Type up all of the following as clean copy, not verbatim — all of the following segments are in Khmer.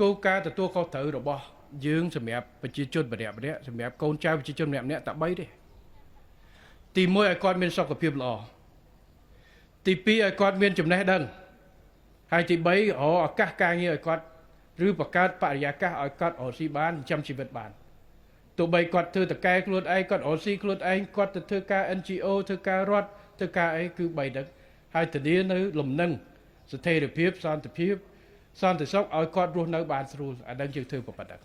គោលការណ៍ទទួលខុសត្រូវរបស់យើងសម្រាប់ប្រជាជនម្នាក់ៗសម្រាប់កូនចៅប្រជាជនម្នាក់ៗតែ3ទេទី1ឲ្យគាត់មានសុខភាពល្អទី2ឲ្យគាត់មានចំណេះដឹងហើយទី3រកឱកាសការងារឲ្យគាត់ឬបង្កើតបរិយាកាសឲ្យគាត់រកស៊ីបានចិញ្ចឹមជីវិតបានទោះបីគាត់ធ្វើតកែខ្លួនឯងគាត់រកស៊ីខ្លួនឯងគាត់ទៅធ្វើការ NGO ធ្វើការរដ្ឋធ្វើការអីគឺ3ដឹងហើយធានានៅលំនឹងស្ថិរភាពសន្តិភាពសន្តិសុខឲ្យគាត់រស់នៅបានស្រួលអានឹងយើងធ្វើប៉ុណ្ណឹង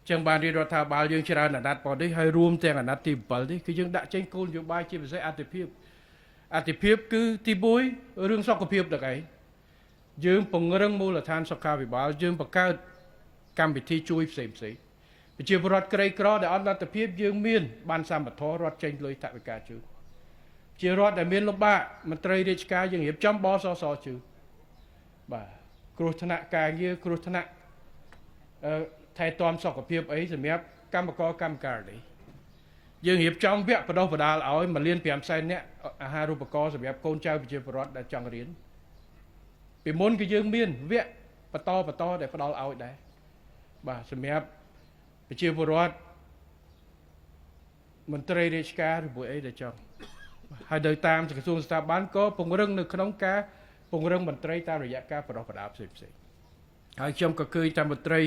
ចឹងបានរាជរដ្ឋាភិបាលយើងច្រើនអាណត្តិប៉ុណ្នេះហើយរួមទាំងអាណត្តិទី7នេះគឺយើងដាក់ចេញគោលនយោបាយជាពិសេសអតិភិបគឺទី1រឿងសុខភាពដល់ឯងយើងពង្រឹងមូលដ្ឋានសុខាភិបាលយើងបង្កើតកម្មវិធីជួយផ្សេងប្រជាពលរដ្ឋក្រីក្រដែលអត់លទ្ធភាពយើងមានបានសម្បត្តិរដ្ឋចេញលុយថវិកាជួយជារដ្ឋដែលមានលំបាកមន្ត្រីរាជការយើងរៀបចំបសសជួយបាទគ្រោះថ្នាក់ការងារគ្រោះថ្នាក់ថែទាំសុខភាពអីសម្រាប់កម្មករកម្មការនេះយើងរៀបចំវគ្គបណ្ដុះបណ្ដាលឲ្យ1.5 លាននាក់អាហារូបករណ៍សម្រាប់កូនចៅប្រជាពលរដ្ឋដែលចង់រៀនពីមុនគឺយើងមានវគ្គបន្តដែលផ្ដល់ឲ្យដែរបាទសម្រាប់ប្រជាពលរដ្ឋមន្ត្រីរាជការឬមួយអីដែលចង់ហើយដោយតាមក្រសួងស្ថាប័នក៏ពង្រឹងនៅក្នុងការពង្រឹងមន្ត្រីតាមរយៈការបណ្ដុះបណ្ដាលផ្សេងហើយខ្ញុំក៏ឃើញតាមមន្ត្រី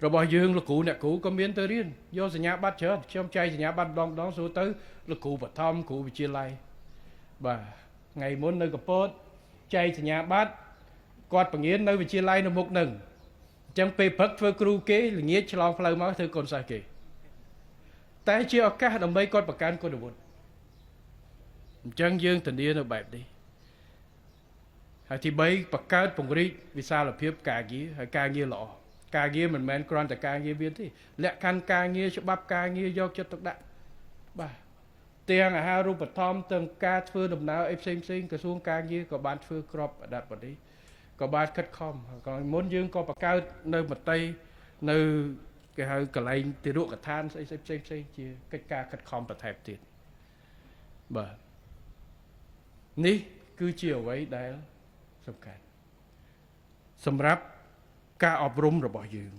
របស់យើងលោកគ្រូអ្នកគ្រូក៏មានទៅរៀនយកសញ្ញាបត្រច្រើនខ្ញុំចែកសញ្ញាបត្រម្ដងសួរទៅលោកគ្រូបឋមគ្រូវិទ្យាល័យបាទថ្ងៃមុននៅកពតចែកសញ្ញាបត្រគាត់បង្រៀននៅវិទ្យាល័យនៅមុខនឹងអញ្ចឹងពេលព្រឹកធ្វើគ្រូគេល្ងាចឆ្លងផ្លូវមកធ្វើកូនសិស្សគេតែជាឱកាសដើម្បីគាត់បង្កើនគុណវុឌ្ឍិអញ្ចឹងយើងធានានៅបែបនេះហើយទី3បង្កើតពង្រីកវិសាលភាពការងារហើយការងារល្អការងារមិនមែនគ្រាន់តែការងារមានទេលក្ខខណ្ឌការងារច្បាប់ការងារយកចិត្តទុកដាក់បាទទាំងអាហារូបត្ថម្ភទាំងការធ្វើដំណើរអីផ្សេងក្រសួងការងារក៏បានធ្វើក្របអដាប់បនេះក៏បានខិតខំក៏មុនយើងក៏បង្កើតនៅមន្ត្រីនៅគេហៅកន្លែងទារកដ្ឋានស្អីផ្សេងជាកិច្ចការខិតខំបន្ថែមទៀតបាទនេះគឺជាអ្វីដែលសំខាន់សម្រាប់ការអប់រំរបស់យើង